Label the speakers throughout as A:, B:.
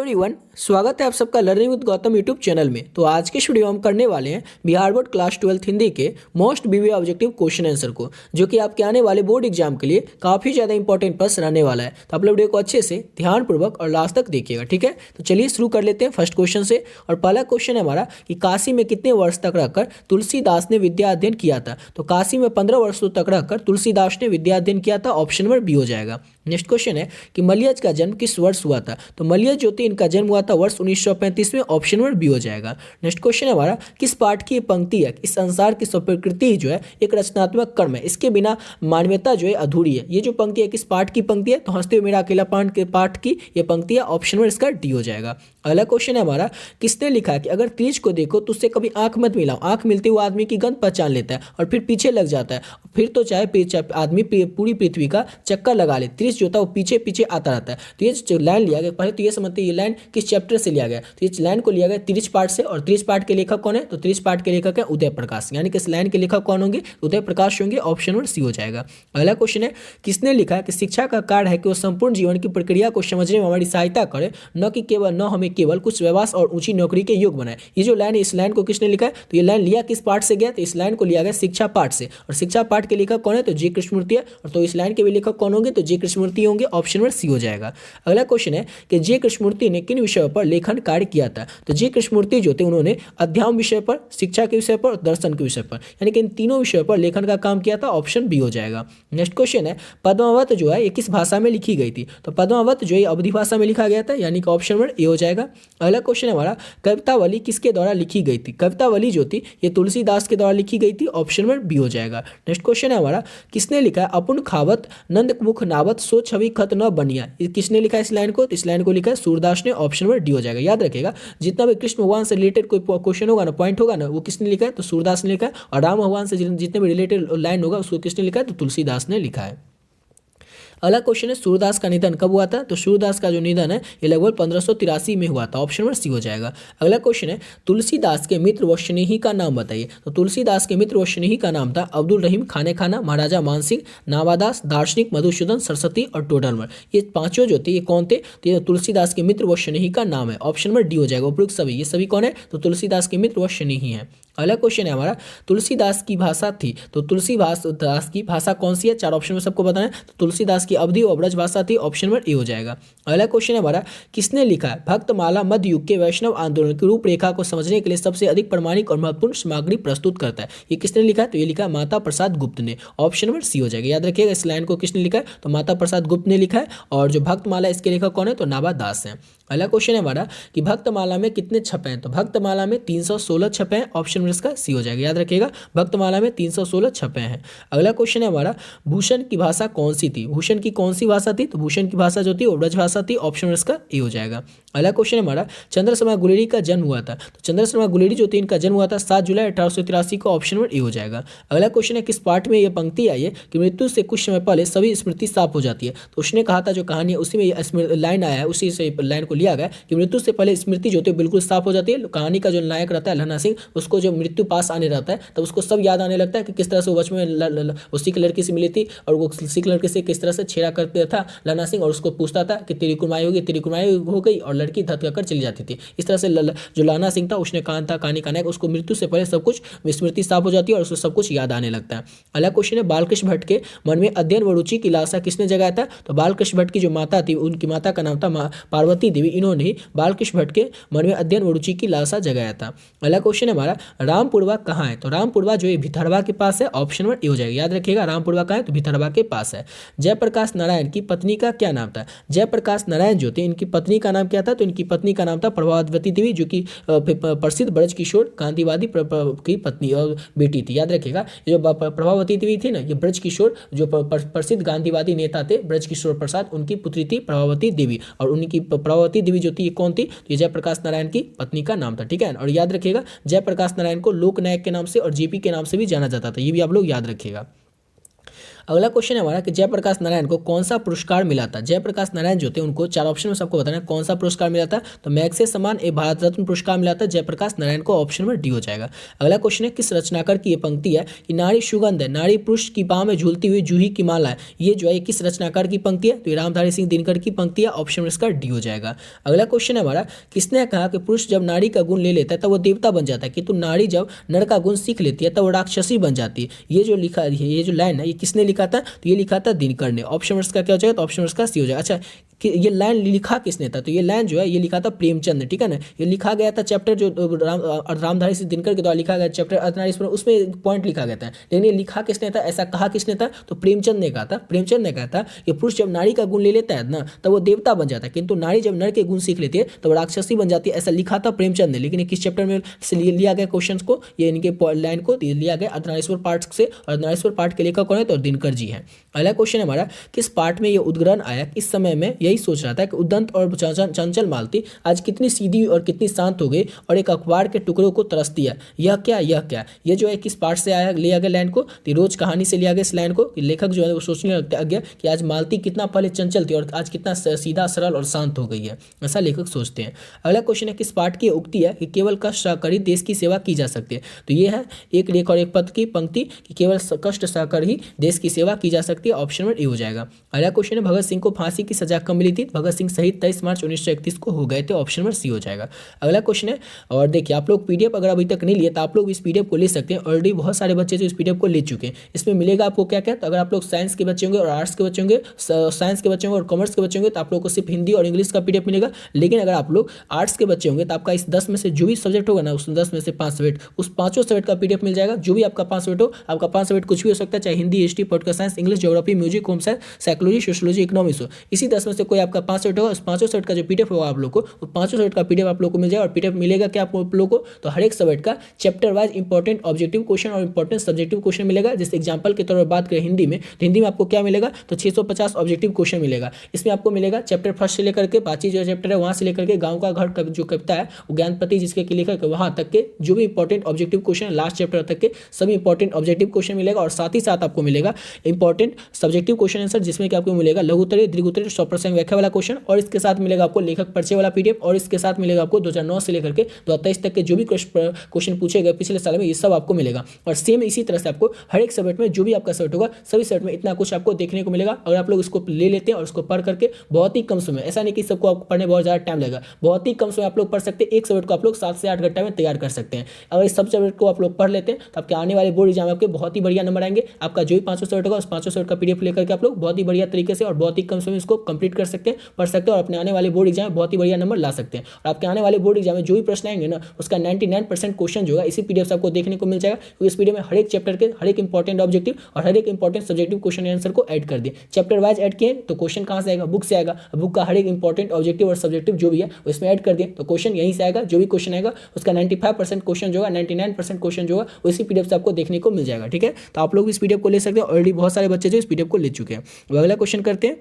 A: Everyone, स्वागत है आप सबका learning with Gautam YouTube channel में। तो आज के वीडियो हम करने वाले हैं बिहार बोर्ड क्लास 12 हिंदी के मोस्ट बीवी ऑब्जेक्टिव क्वेश्चन आंसर को, जो कि आपके आने वाले बोर्ड एग्जाम के लिए काफ़ी ज़्यादा इंपॉर्टेंट प्रश्न रहने वाला है। तो आप लोग वीडियो को अच्छे से ध्यानपूर्वक और लास्ट तक देखिएगा, ठीक है। तो चलिए शुरू कर लेते हैं फर्स्ट क्वेश्चन से। और पहला क्वेश्चन है हमारा कि काशी में कितने वर्ष तक रहकर तुलसीदास ने विद्या अध्ययन किया था। तो काशी में 15 वर्षों तक रहकर तुलसीदास ने विद्या अध्ययन किया था, ऑप्शन नंबर बी हो जाएगा। नेक्स्ट क्वेश्चन है कि मलयज का जन्म किस वर्ष हुआ था। तो मलयज जो थी इनका जन्म हुआ था वर्ष 1935 में, ऑप्शन नंबर बी हो जाएगा। नेक्स्ट क्वेश्चन है हमारा किस पाठ की पंक्ति है, इस संसार की स्वप्रकृति जो है एक रचनात्मक कर्म है, इसके बिना मानवीयता जो है अधूरी है। ये जो पंक्ति है किस पाठ की पंक्ति है, तो हंसते हुए मेरा अकेला पाठ के पाठ की ये पंक्ति है, ऑप्शन नंबर इसका डी हो जाएगा। अगला क्वेश्चन है हमारा किसने लिखा है कि अगर त्रिज को देखो तो उससे कभी आंख मत मिलाओ, आंख मिलते हुए आदमी की गंध पहचान लेता है और फिर पीछे लग जाता है, फिर तो चाहे आदमी पूरी पृथ्वी का चक्कर लगा ले, त्रिज जो होता है वो पीछे पीछे आता रहता है। तो ये जो लाइन लिया गया, पहले तो ये समझते हैं ये लाइन किस चैप्टर से लिया गया। तो इस लाइन को लिया गया त्रिज पाठ से, और त्रिज पाठ के लेखक कौन है, तो त्रिज पाठ के लेखक है उदय प्रकाश, यानी कि इस लाइन के लेखक कौन होंगे, उदय प्रकाश होंगे, ऑप्शन नंबर सी हो जाएगा। अगला क्वेश्चन है किसने लिखा है कि शिक्षा का कार्य है कि वो संपूर्ण जीवन की प्रक्रिया को समझने में हमारी सहायता करे, न हमें केवल कुछ व्यवसाय और ऊंची नौकरी के योग बनाए। ये जो लाइन है इस लाइन को किसने लिखा है, तो ये लाइन लिया किस पाठ से गया, तो इस लाइन को लिया गया शिक्षा पाठ से, और शिक्षा पाठ के लेखक कौन है, तो जी कृष्णमूर्ति है, और तो इस लाइन के भी लेखक कौन होंगे, तो जी कृष्णमूर्ति होंगे, ऑप्शन नंबर सी हो जाएगा। अगला क्वेश्चन है कि जे कृष्णमूर्ति ने किन विषयों पर लेखन कार्य किया था। तो जे कृष्णमूर्ति जो थे उन्होंने अध्यात्म विषय पर, शिक्षा के विषय पर और दर्शन के विषय पर, यानी कि इन तीनों विषयों पर लेखन का काम किया था, ऑप्शन बी हो जाएगा। नेक्स्ट क्वेश्चन है पद्मावत जो है ये किस भाषा में लिखी गई थी। तो पद्मावत जो है अवधी भाषा में लिखा गया था, यानी कि ऑप्शन नंबर ए हो जाएगा। अगला क्वेश्चन है हमारा कवितावली किसके द्वारा लिखी गई थी। कवितावली जो थी ये तुलसीदास के द्वारा लिखी गई थी, ऑप्शन नंबर बी हो जाएगा। नेक्स्ट क्वेश्चन है हमारा किसने लिखा है अपुन खावत नंदमुख नावत सो छवि खत न बनिया। किसने लिखा है इस लाइन को, तो इस लाइन को लिखा है सूरदास ने, ऑप्शन नंबर डी हो जाएगा। याद रखिएगा जितना भी कृष्ण भगवान से रिलेटेड कोई क्वेश्चन होगा ना, पॉइंट होगा ना, वो किसने लिखा है, तो सूरदास ने लिखा है, और राम भगवान से जितने भी रिलेटेड लाइन होगा उसको किसने लिखा है, तो तुलसीदास ने लिखा है। अगला क्वेश्चन है सूरदास का निधन कब हुआ था। तो सूरदास का जो निधन है ये लगभग 1583 में हुआ था, ऑप्शन नंबर सी हो जाएगा। अगला क्वेश्चन है तुलसीदास के मित्र व स्नेही का नाम बताइए। तो तुलसीदास के मित्र व स्नेही का नाम था अब्दुल रहीम खाने खाना, महाराजा मानसिंह, नावादास, दार्शनिक, मधुसूदन, सरस्वती और टोडरमल। ये पांचों जो थे ये कौन थे, तो ये तुलसीदास के मित्र व स्नेही का नाम है, ऑप्शन नंबर डी हो जाएगा। उपयुक्त सभी ये सभी कौन है, तो तुलसीदास के मित्र व स्नेही है। अगला क्वेश्चन है हमारा तुलसीदास की भाषा थी। तो तुलसीदास की भाषा कौन सी है, चार ऑप्शन में सबको बताना है। तो तुलसीदास की अवधी और ब्रज भाषा थी, ऑप्शन नंबर ए हो जाएगा। अगला क्वेश्चन है हमारा किसने लिखा है भक्तमाला मध्य युग के वैष्णव आंदोलन की रूपरेखा को समझने के लिए सबसे अधिक प्रमाणिक और महत्वपूर्ण सामग्री प्रस्तुत करता है। ये किसने लिखा है, तो ये लिखा है माता प्रसाद गुप्त ने, ऑप्शन नंबर सी हो जाएगा। याद रखिएगा इस लाइन को किसने लिखा है, तो माता प्रसाद गुप्त ने लिखा है, और जो भक्तमाला इसके लेखक कौन है, तो नावादास है। अगला क्वेश्चन है हमारा कि भक्तमाला में कितने छपे हैं। तो भक्तमाला में 316 छपे हैं, ऑप्शन नंबर इसका सी हो जाएगा। याद रखिएगा भक्तमाला में 316 छपे हैं। अगला क्वेश्चन है हमारा भूषण की भाषा कौन सी थी। भूषण की कौन सी भाषा थी, तो भूषण की भाषा जो थी वो ब्रज भाषा थी, ऑप्शन नंबर इसका ए हो जाएगा। अगला क्वेश्चन है हमारा चंद्र शर्मा गुलेरी का जन्म हुआ था। तो चंद्र शर्मा गुलेरी जो थी इनका जन्म हुआ था 7 जुलाई 1883 को, ऑप्शन नंबर ए हो जाएगा। अगला क्वेश्चन है किस पाठ में ये पंक्ति आई है कि मृत्यु से कुछ समय पहले सभी स्मृति साफ हो जाती है। तो उसने कहा था जो कहानी है उसी में लाइन आया है, उसी से लाइन को लिया गया कि मृत्यु से पहले स्मृति जो होती है बिल्कुल साफ हो जाती है। कहानी का जो नायक रहता है लहना सिंह, उसको जो मृत्यु पास आने रहता है तब उसको सब याद आने लगता है कि किस तरह से वो बचपन में उसी की लड़की से मिली थी और वो उसी की लड़की से किस तरह से छेड़ा करता था लहना सिंह, और उसको पूछता था कि तेरी कुमाई होगी, तेरी कुमाई हो गई, और लड़की धक्का कर चली जाती थी। इस तरह से जो लहना सिंह था उसने कहा था कहानी का नायक, उसको मृत्यु से पहले सब कुछ स्मृति साफ हो जाती है और उसको सब कुछ याद आने लगता है। अगला क्वेश्चन है बालकृष्ण भट्ट के मन में अध्ययन व रुचि की लालसा किसने जगाया था। तो बालकृष्ण भट्ट की जो माता थी उनकी माता का नाम था पार्वती देवी, इन्होंने ही बालकृष्ण भट्ट के मन में अध्ययन व रुचि की लालसा जगाया था। अगला क्वेश्चन है हमारा रामपुरवा कहाँ है। तो रामपुरवा जो है भितरवा के पास है, ऑप्शन नंबर ए हो जाएगा। याद रखिएगा रामपुरवा कहाँ है, तो भितरवा के पास है। जयप्रकाश नारायण की पत्नी का क्या नाम था। जयप्रकाश नारायण जो थे इनकी पत्नी का नाम क्या था, तो इनकी पत्नी का नाम था प्रभावती देवी, जो कि प्रसिद्ध ब्रज किशोर गांधीवादी की पत्नी और बेटी थी। याद रखिएगा जो प्रभावती देवी थी ना, ये ब्रज किशोर जो प्रसिद्ध गांधीवादी नेता थे ब्रज किशोर प्रसाद, उनकी पुत्री थी प्रभावती देवी, और उनकी प्रभावती देवी जो थी ये कौन थी, तो ये जयप्रकाश नारायण की पत्नी का नाम था, ठीक है। और याद रखिएगा जयप्रकाश नारायण को लोकनायक के नाम से और जेपी के नाम से भी जाना जाता था, ये भी आप लोग याद रखिएगा। अगला क्वेश्चन है हमारा कि जयप्रकाश नारायण को कौन सा पुरस्कार मिला था। जयप्रकाश नारायण जो थे उनको 4 ऑप्शन में सबको बताना है कौन सा पुरस्कार मिला था। तो मैग्सेसे सम्मान, एक भारत रत्न पुरस्कार मिला था जयप्रकाश नारायण को, ऑप्शन नंबर डी हो जाएगा। अगला क्वेश्चन है किस रचनाकार की ये पंक्ति है कि नारी सुगंध है, नारी पुरुष की बाह में झूलती हुई जूही की माला है, ये जो है किस रचनाकार की पंक्ति है। तो ये रामधारी सिंह दिनकर की पंक्ति है, ऑप्शन नंबर इसका डी हो जाएगा। अगला क्वेश्चन है हमारा किसने कहा कि पुरुष जब नारी का गुण ले लेता है तब वो देवता बन जाता है, किंतु नारी जब नर का गुण सीख लेती है तब वो राक्षसी बन जाती है। ये जो लिखा है, ये जो लाइन है, ये किसने लिखा था। तो ये लिखा था दिनकर ने, ऑप्शन नंबर इसका क्या हो जाएगा। तो ऑप्शन नंबर इसका सी हो जाएगा। अच्छा कि ये लाइन लिखा किसने था। तो ये लाइन जो है ये लिखा था प्रेमचंद ने, ठीक है ना। ये लिखा गया था चैप्टर जो रामधारी सिंह दिनकर के द्वारा लिखा गया चैप्टर अर्धनारीश्वर, उसमें पॉइंट लिखा गया था। लेकिन ये लिखा किसने था, ऐसा कहा किसने था। तो प्रेमचंद ने कहा था। प्रेमचंद ने कहा था कि पुरुष जब नारी का गुण ले लेता है ना तब वो देवता बन जाता है, किंतु नारी जब नर के गुण सीख लेती है तो राक्षसी बन जाती है, ऐसा लिखा था प्रेमचंद ने। लेकिन किस चैप्टर में से लिया गया क्वेश्चन को, ये इनके लाइन को लिया गया अर्धनारीश्वर पाठ से। अर्धनारीश्वर पाठ के लेखक कौन है, तो दिनकर जी है। अगला क्वेश्चन है हमारा किस पाठ में ये उद्ग्रहण आया, किस समय में यही सोच रहा था कि उदंत और चंचल मालती आज कितनी सीधी और कितनी शांत हो गई और एक अखबार के टुकड़ों को तरसती है, यह क्या, यह क्या। ये जो है किस पाठ से आया, लिया गया लाइन को। तो रोज कहानी से लिया गया इस लाइन को। कि लेखक जो है वो सोचने लग गया कि आज मालती कितना पहले चंचल थी और आज कितना सीधा सरल और शांत हो गई है, ऐसा लेखक सोचते हैं। अगला क्वेश्चन है किस पाठ की उक्ति है कि केवल कष्ट सहकर ही देश की सेवा की जा सकती है। तो ये है एक लेख और एक पद की पंक्ति कि केवल कष्ट सहकर ही देश की सेवा की जा सकती है, ऑप्शन नंबर ए हो जाएगा। अगला क्वेश्चन है भगत सिंह को फांसी की सजा कब मिली थी। भगत सिंह शहीद 23 मार्च 1931 को हो गए थे, ऑप्शन नंबर सी हो जाएगा। अगला क्वेश्चन है, और देखिए आप लोग पीडीएफ अगर अभी तक नहीं लिए तो आप लोग इस पीडीएफ को ले सकते हैं। ऑलरेडी बहुत सारे बच्चे जो इस पीडीएफ को ले चुके हैं। इसमें मिलेगा आपको क्या क्या। तो अगर आप लोग साइंस के बच्चे होंगे और आर्ट्स के बच्चे होंगे, साइंस के बच्चे होंगे और कॉमर्स के बच्चे होंगे तो आप लोग को सिर्फ हिंदी और इंग्लिश का पीडीएफ मिलेगा। लेकिन अगर आप लोग आर्ट्स के बच्चे होंगे तो आपका इस 10 में से जो भी सब्जेक्ट होगा ना, उस 10 में से 5 सब्जेक्ट, उस 5 सब्जेक्ट का पीडीएफ मिल जाएगा। जो भी आपका 5 सब्जेक्ट हो, आपका 5 सब्जेक्ट कुछ भी हो सकता है, चाहे Hindi, history, political science, English, geography, music, home science, psychology, sociology, economics हो। इसी 10 में से कोई आपका 5 सब्जेक्ट होगा, उस 5 सब्जेक्ट का जो पीडीएफ होगा आप लोग को, वो 5 सब्जेक्ट का पीडीएफ आप लोग को मिल जाएगा। और पीडीएफ मिलेगा क्या आप लोग को, तो हर एक सब्जेक्ट का chapter wise important objective question और इंपॉर्टेंट सब्जेक्टिव क्वेश्चन मिलेगा। जैसे एग्जांपल के तौर पर बात करें हिंदी में, तो हिंदी में आपको क्या मिलेगा, तो 650 ऑब्जेक्टिव क्वेश्चन मिलेगा। इसमें आपको मिलेगा चैप्टर फर्स्ट से लेकर के 5 जो चैप्टर है वहां से लेकर के गाँव का घर जो कविता है वो ज्ञानपति जिसके लेखक है वहां तक के जो भी important objective question last chapter तक के सभी इंपॉर्टेंट ऑब्जेक्टिव क्वेश्चन मिलेगा। और साथ ही साथ आपको मिलेगा इंपॉर्टेंट सब्जेक्टिव क्वेश्चन आंसर, जिसमें कि आपको मिलेगा लघुत्तरीय, दीर्घोत्तरीय, 100% व्याख्या वाला क्वेश्चन। और इसके साथ मिलेगा आपको लेखक परिचय वाला पीडीएफ। और इसके साथ मिलेगा आपको 2009 से लेकर के 2023 तक के जो भी क्वेश्चन पूछे गए पिछले साल में, ये सब आपको मिलेगा। और सेम इसी तरह से आपको हर एक सब्जेक्ट में जो भी आपका सब्जेक्ट होगा सभी सब्जेक्ट में इतना कुछ आपको देखने को मिलेगा। अगर आप लोग इसको ले लेते हैं और इसको पढ़ करके बहुत ही कम समय, ऐसा नहीं कि सबको आपको पढ़ने बहुत ज़्यादा टाइम लगेगा, बहुत ही कम समय आप लोग पढ़ सकते हैं। एक सब्जेक्ट को आप लोग 7 से 8 घंटे में तैयार कर सकते हैं। अगर इस सब सब्जेक्ट को आप लोग पढ़ लेते हैं तो आपके आने वाले बोर्ड एग्जाम में आपके बहुत ही बढ़िया नंबर आएंगे। आपका जो भी 500 सब्जेक्ट होगा उस 500 सब्जेक्ट का पीडीएफ लेकर के आप लोग बहुत ही बढ़िया तरीके से और बहुत ही कम समय इसको कंप्लीट कर सकते हैं, पढ़ सकते हैं और अपने आने वाले बोर्ड एग्जाम में बहुत ही बढ़िया नंबर ला सकते हैं। और आपके आने वाले बोर्ड एग्जाम में जो भी प्रश्न आएंगे ना, उसका 99% क्वेश्चन जो है इसी पीडीएफ से आपको देखने को मिल जाएगा। क्योंकि इस पीडीएफ में हर एक चैप्टर के हर एक इंपॉर्टेंट ऑब्जेक्टिव और हर एक इंपॉर्टेंट सब्जेक्टिव क्वेश्चन आंसर को ऐड कर दिए, चैप्टर वाइज ऐड किए। तो क्वेश्चन कहाँ से आएगा, बुक से आएगा। बुक का हर एक इंपॉर्टेंट ऑब्जेक्टिव और सब्जेक्टिव जो भी है वो इसमें ऐड कर दिए, तो क्वेश्चन यहीं से आएगा। जो भी क्वेश्चन आएगा उसका 95% क्वेश्चन जो है, 99% क्वेश्चन जो है वो इसी पीडीएफ से आपको देखने को मिल जाएगा। ठीक है, तो आप लोग इस पीडीएफ को ले सकते हैं। ऑलरेडी बहुत सारे बच्चे जो इस पीडीएफ को ले चुके हैं। अगला क्वेश्चन करते हैं।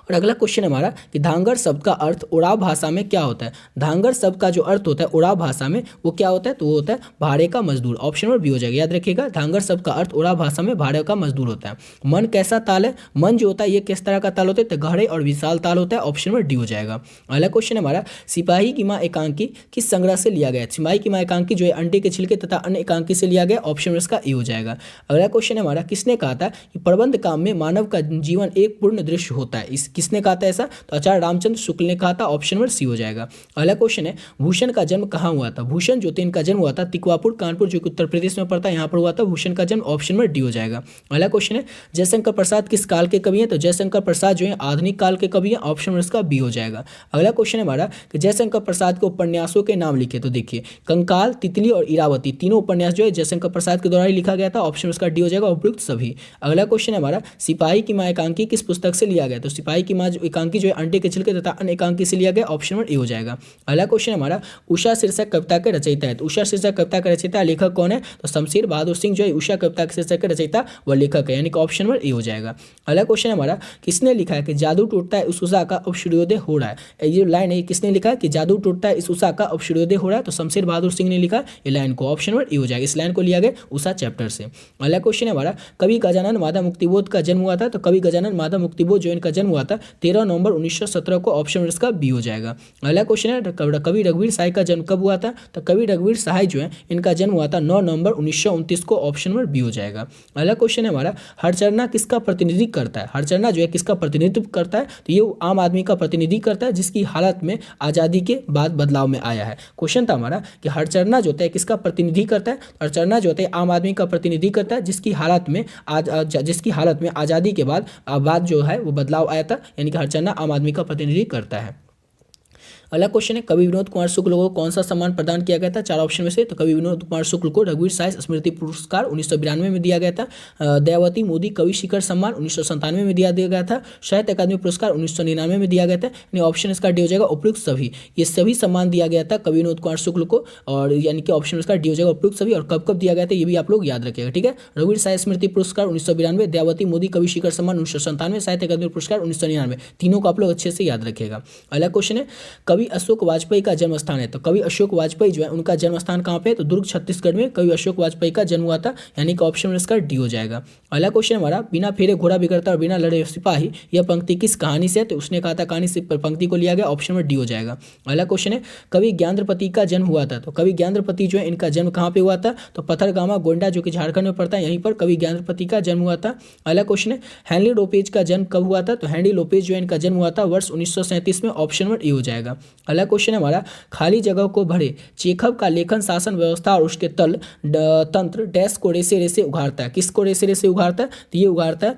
A: और अगला क्वेश्चन हमारा कि धांगर शब्द का अर्थ उड़ाव भाषा में क्या होता है। धांगर शब्द का जो अर्थ होता है उड़ाव भाषा में वो क्या होता है, तो वो होता है भाड़े का मजदूर। ऑप्शन नंबर बी हो जाएगा। याद रखिएगा, धांगर शब्द का अर्थ उड़ाव भाषा में भाड़े का मजदूर होता है। मन कैसा ताल है, मन जो होता है ये किस तरह का ताल होता है, तो गहरे और विशाल ताल होता है। ऑप्शन नंबर डी हो जाएगा। अगला क्वेश्चन हमारा सिपाही की माँ एकांकी किस संग्रह से लिया गया। सिपाही की माँ एकांकी जो है अंडे के छिलके तथा अन्य एकांकी से लिया गया। ऑप्शन नंबर इसका ए हो जाएगा। अगला क्वेश्चन हमारा किसने कहा था कि प्रबंध काम में मानव का जीवन एक पूर्ण दृश्य होता है। इस किसने कहा था ऐसा, तो आचार्य रामचंद्र शुक्ल ने कहा था। ऑप्शन नंबर सी हो जाएगा। अगला क्वेश्चन है भूषण का जन्म कहाँ हुआ था। भूषण जो थे इनका जन्म हुआ था तिकवापुर कानपुर जो कि उत्तर प्रदेश में पड़ता है, यहाँ पर हुआ था भूषण का जन्म। ऑप्शन नंबर डी हो जाएगा। अगला क्वेश्चन है जयशंकर प्रसाद किस काल के कवि हैं, तो जयशंकर प्रसाद जो है आधुनिक काल के कवि हैं। ऑप्शन नंबर इसका बी हो जाएगा। अगला क्वेश्चन है हमारा कि जयशंकर प्रसाद के उपन्यासों के नाम लिखे, तो देखिए कंकाल, तितली और इरावती तीनों उपन्यास जो है जयशंकर प्रसाद के द्वारा लिखा गया था। ऑप्शन इसका डी हो जाएगा, उपयुक्त सभी। अगला क्वेश्चन है हमारा सिपाही की माँ एकांकी किस पुस्तक से लिया गया, तो सिपाही की माँ एकांकी जो है अंडे के छिलके तथा अन्य एकांकी से लिया गया, ऑप्शन नंबर ए हो जाएगा। अगला क्वेश्चन हमारा उषा शीर्षक कविता के रचयिता है, तो उषा शीर्षक कविता का रचयिता लेखक कौन है, तो शमशेर बहादुर सिंह जो है उषा कविता के शीर्षक के रचयिता व लेखक है, यानी कि ऑप्शन नंबर ए हो जाएगा। अगला क्वेश्चन हमारा किसने लिखा है कि जादू टूटता है इस उषा का अब सूर्योदय हो रहा है, ये लाइन है किसने लिखा है कि जादू टूटता है इस उषा का अब सूर्योदय हो रहा है, तो शमशेर बहादुर सिंह ने लिखा ये लाइन को, ऑप्शन नंबर ए हो जाएगा। इस लाइन को लिया गया उषा चैप्टर से। अगला क्वेश्चन है हमारा कवि गजानन माधव मुक्तिबोध का जन्म हुआ था, तो कवि गजानन माधव मुक्तिबोध जो इनका जन्म हुआ था 13 नवंबर 1917 को, ऑप्शन नंबर इसका बी हो जाएगा। अगला क्वेश्चन है कवि रघुवीर सहाय का जन्म कब हुआ था, तो कवि रघुवीर सहाय जो है इनका जन्म हुआ था 9 नवंबर 1929 को, ऑप्शन नंबर बी हो जाएगा। अगला क्वेश्चन है हमारा हरचरना किसका प्रतिनिधित्व करता है, हरचरना जो है किसका प्रतिनिधित्व करता है, तो ये आम आदमी का प्रतिनिधि करता है जिसकी हालत में आज़ादी के बाद बदलाव में आया है। क्वेश्चन था हमारा कि हरचरना जो होता है किसका प्रतिनिधि करता है, हरचरना जो होता है आम आदमी का प्रतिनिधि करता है जिसकी हालत में आज़ादी के बाद जो है वो बदलाव आया था, यानी कि हरचरना आम आदमी का प्रतिनिधि करता है। अगला क्वेश्चन है कवि विनोद कुमार शुक्ल को कौन सा सम्मान प्रदान किया गया था, 4 ऑप्शन में से, तो कवि विनोद कुमार शुक्ल को रघुवीर सहाय स्मृति पुरस्कार 1992 में दिया गया था, दयावती मोदी कवि शिखर सम्मान 1997 में दिया गया था, साहित्य अकादमी पुरस्कार 1999 में दिया गया था, यानी ऑप्शन इसका डी हो जाएगा उपयुक्त सभी। ये सभी सम्मान दिया गया था कवि विनोद कुमार शुक्ल को, और यानी कि ऑप्शन इसका डी हो जाएगा उपयुक्त सभी। और कब कब दिया गया था ये भी आप लोग याद रखिएगा, ठीक है। रघुवीर सहाय स्मृति पुरस्कार 1992, दयावती मोदी कवि शिखर सम्मान 1997, साहित्य अकादमी पुरस्कार 1999, तीनों को आप लोग अच्छे से याद रखिएगा। अगला क्वेश्चन है कवि अशोक वाजपेयी का जन्म स्थान है, तो कवि अशोक वाजपेयी जो है उनका जन्म स्थान कहाँ पे है, तो दुर्ग छत्तीसगढ़ में कवि अशोक वाजपेयी का जन्म हुआ था, यानी कि ऑप्शन में इसका डी हो जाएगा। अगला क्वेश्चन हमारा बिना फेरे घोड़ा बिगड़ता और बिना लड़े सिपाही, यह पंक्ति किस कहानी से है, तो उसने कहा था कहानी से पंक्ति को लिया गया, ऑप्शन में डी हो जाएगा। अगला क्वेश्चन है कवि ज्ञानद्रपति का जन्म हुआ था, तो कवि ज्ञानद्रपति जो है इनका जन्म कहाँ पे हुआ था, तो पथरगामा गोंडा जो कि झारखंड में पड़ता है, यहीं पर कवि ज्ञानद्रपति का जन्म हुआ था। अगला क्वेश्चन है हेनरी लोपेज का जन्म कब हुआ था, तो हेनरी लोपेज जो है इनका जन्म हुआ था वर्ष 1937 में, ऑप्शन में ए हो जाएगा। अगला क्वेश्चन है हमारा खाली जगह को भरे चेखव का लेखन शासन व्यवस्था और उसके तंत्र डैश को रेसे रेसे उघाड़ता है, किसको रेसे रेसे उघाड़ता है, तो ये उघाड़ता है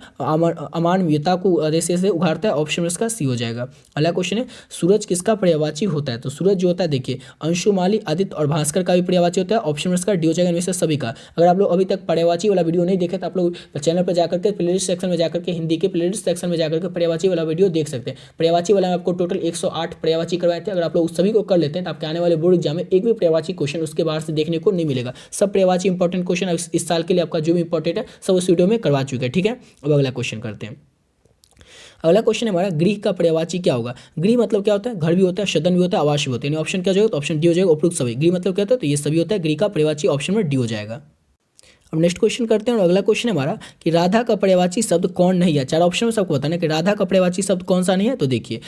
A: अमानवीयता को रेसे रेसे उघाड़ता है, ऑप्शन में इसका सी हो जाएगा। अगला क्वेश्चन है सूरज किसका पर्यायवाची होता है, तो सूरज जो होता है देखिए अंशुमाली आदित्य और भास्कर का भी पर्यायवाची होता है, ऑप्शन में इसका डी हो जाएगा इनमें से सभी का। अगर आप लोग अभी तक पर्यायवाची वाला वीडियो नहीं देखे तो आप लोग चैनल पर जाकर के प्लेलिस्ट सेक्शन में जाकर के हिंदी के प्लेलिस्ट सेक्शन में जाकर के पर्यायवाची वाला वीडियो देख सकते हैं। पर्यायवाची वाला में आपको टोटल 108 पर्यायवाची करवाए थे, अगर आप लोग उस सभी को कर लेते हैं तो आपके आने वाले बोर्ड एग्जाम में एक भी पर्यायवाची क्वेश्चन उसके बाहर से देखने को नहीं मिलेगा। सब पर्यायवाची इंपॉर्टेंट क्वेश्चन इस साल के लिए आपका जो भी इंपॉर्टेंट है सब उस वीडियो में करवा चुके हैं, ठीक है। अब अगला क्वेश्चन करते हैं। अगला क्वेश्चन है हमारा गृह का पर्यायवाची क्या होगा, गृह मतलब क्या होता है, घर भी होता है, सदन भी होता है, आवास भी होता है, यानी ऑप्शन क्या हो जाएगा, तो ऑप्शन डी हो जाएगा उपयुक्त सभी। गृह मतलब क्या होता है, तो ये सभी होता है, गृह का पर्यायवाची ऑप्शन में डी हो जाएगा। अब नेक्स्ट क्वेश्चन करते हैं और अगला क्वेश्चन है हमारा कि राधा का पर्यायवाची शब्द कौन नहीं है, 4 ऑप्शन में सबको बताना कि राधा का पर्यायवाची शब्द कौन सा नहीं है, तो देखिए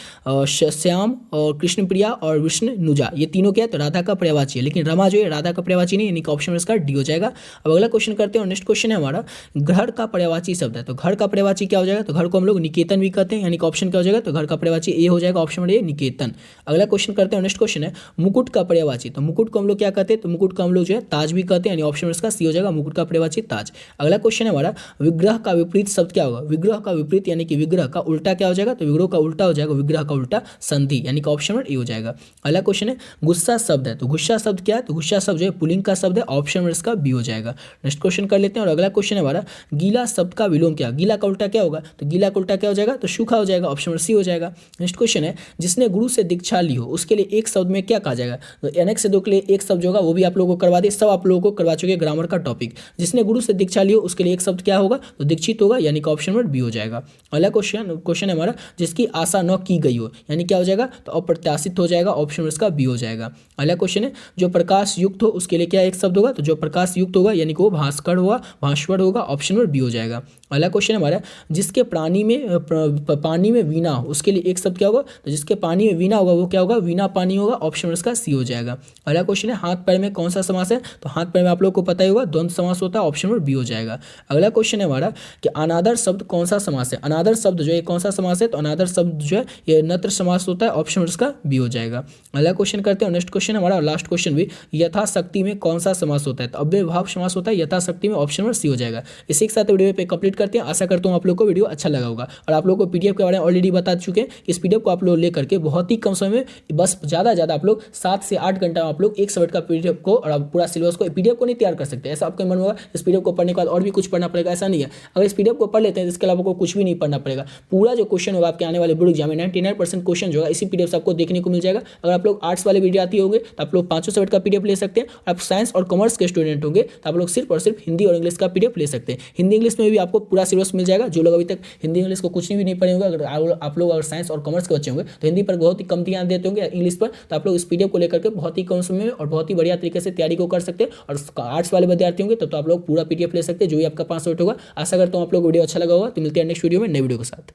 A: श्याम और कृष्णप्रिया और विष्णु नुजा ये तीनों क्या है, तो राधा का पर्यायवाची है, लेकिन रमा जो है राधा का पर्यायवाची नहीं, यानी कि ऑप्शन में इसका डी हो जाएगा। अब अगला क्वेश्चन करते हैं और नेक्स्ट क्वेश्चन है हमारा घर का पर्यायवाची शब्द है, तो घर का पर्यायवाची क्या हो जाएगा, तो घर को हम लोग निकेतन भी कहते हैं, यानी कि ऑप्शन क्या हो जाएगा, तो घर का पर्यायवाची ए हो जाएगा, ऑप्शन में ए निकेतन। अगला क्वेश्चन करते हैं नेक्स्ट क्वेश्चन है मुकुट का पर्यायवाची, तो मुकुट को हम लोग क्या कहते हैं, तो मुकुट को हम लोग जो है ताज भी कहते हैं, यानी ऑप्शन में इसका सी हो जाएगा, मुकुट का पर्यायवाची ताज। अगला क्वेश्चन है हमारा विग्रह का विपरीत शब्द क्या होगा, विग्रह का विपरीत यानी कि विग्रह का उल्टा क्या हो जाएगा, तो विग्रह का उल्टा हो जाएगा विग्रह का उल्टा संधि, यानी कि ऑप्शन में ए हो जाएगा। अगला क्वेश्चन है गुस्सा शब्द है, तो गुस्सा शब्द क्या है, तो गुस्सा शब्द जो है पुल्लिंग का शब्द है, ऑप्शन में इसका बी हो जाएगा। नेक्स्ट क्वेश्चन कर लेते हैं और अगला क्वेश्चन है हमारा गीला शब्द का विलोम क्या, गीला का उल्टा क्या होगा, तो गीला का उल्टा क्या हो जाएगा, तो सूखा हो जाएगा, ऑप्शन में सी हो जाएगा। नेक्स्ट क्वेश्चन है जिसने गुरु से दीक्षा ली हो उसके लिए एक शब्द में क्या कहा जाएगा, तो अनेक शब्दों के लिए एक शब्द होगा वो भी आप लोगों को करवा दे, सब आप लोगों को करवा चुके ग्रामर का टॉपिक। जिसने गुरु से दीक्षा ली हो उसके लिए एक शब्द क्या होगा, तो दीक्षित होगा, यानी कि ऑप्शन नंबर बी हो जाएगा। अगला क्वेश्चन है हमारा जिसकी आशा न की गई हो, यानी क्या हो जाएगा, तो अप्रत्याशित हो जाएगा, ऑप्शन इसका बी हो जाएगा। अगला क्वेश्चन है जो प्रकाश युक्त हो उसके लिए क्या एक शब्द होगा, तो जो प्रकाश युक्त होगा यानी कि वो भास्कर होगा, भास्वर होगा, ऑप्शन नंबर बी हो जाएगा। अगला क्वेश्चन है हमारा जिसके पानी में वीणा हो उसके लिए एक शब्द क्या होगा, तो जिसके पानी में वीणा होगा वो क्या होगा, वीणा पानी होगा, ऑप्शन इसका सी हो जाएगा। अगला क्वेश्चन है हाथ पैर में कौन सा समास है, तो हाथ पैर में आप लोग को पता ही होगा द्वंद्व समास होता है, ऑप्शन नंबर बी हो जाएगा। अगला क्वेश्चन है हमारा कि अनादर शब्द कौन सा समास है, अनादर शब्द जो है कौन सा समास है, तो अनादर शब्द जो है ये नत्र समास होता है, ऑप्शन इसका बी हो जाएगा। अगला क्वेश्चन करते हैं नेक्स्ट क्वेश्चन हमारा लास्ट क्वेश्चन भी यथाशक्ति में कौन सा समास होता है, तो अव्ययभाव समास होता है यथाशक्ति में, ऑप्शन नंबर सी हो जाएगा। इसी के साथ वीडियो पे कंप्लीट करते हैं, आशा करता हूँ आप लोग को वीडियो अच्छा लगा होगा और आप लोग को पीडीएफ के बारे में ऑलरेडी बता चुके हैं। इस पीडीएफ को आप लोग लेकर के बहुत ही कम समय में बस ज़्यादा आप लोग 7 से 8 घंटा में आप लोग 1 सब्जेक्ट का पीडीएफ को और पूरा सिलेबस को पीडीएफ को नहीं तैयार कर सकते, ऐसा आपका मन होगा इस पीडीएफ को पढ़ने के बाद और भी कुछ पढ़ना पड़ेगा, ऐसा नहीं है। अगर इस पीडीएफ को पढ़ लेते हैं तो इसके अलावा आपको कुछ भी नहीं पढ़ना पड़ेगा। पूरा जो क्वेश्चन होगा आपके आने वाले बोर्ड एग्जाम में 99% क्वेश्चन जो है इसी पीडीएफ से आपको देखने को मिल जाएगा। अगर आप लोग आर्ट्स वाले विद्यार्थी होंगे तो आप लोग 500 सब्जेक्ट का पीडीएफ ले सकते हैं। आप साइंस और कॉमर्स के स्टूडेंट होंगे तो आप लोग सिर्फ और सिर्फ हिंदी और इंग्लिश का पीडीएफ ले सकते हैं। हिंदी इंग्लिश में भी आपको पूरा सिलेबस मिल जाएगा। जो लोग अभी तक हिंदी इंग्लिश को कुछ भी नहीं पढ़े होंगे, अगर आप लोग अगर साइंस और कॉमर्स के बच्चे होंगे तो हिंदी पर बहुत ही कम ध्यान देते होंगे, इंग्लिश पर, तो आप लोग इस पीडीएफ को लेकर के बहुत ही कम समय में और बहुत ही बढ़िया तरीके से तैयारी को कर सकते हैं। और आर्ट्स वाले विद्यार्थी होंगे तब तो आप लोग पूरा पीडीएफ ले सकते हैं, जो ही आपका 500 होगा। आशा करता हूँ आप लोग वीडियो अच्छा लगा होगा। तो मिलते हैं नेक्स्ट वीडियो में नए वीडियो के साथ।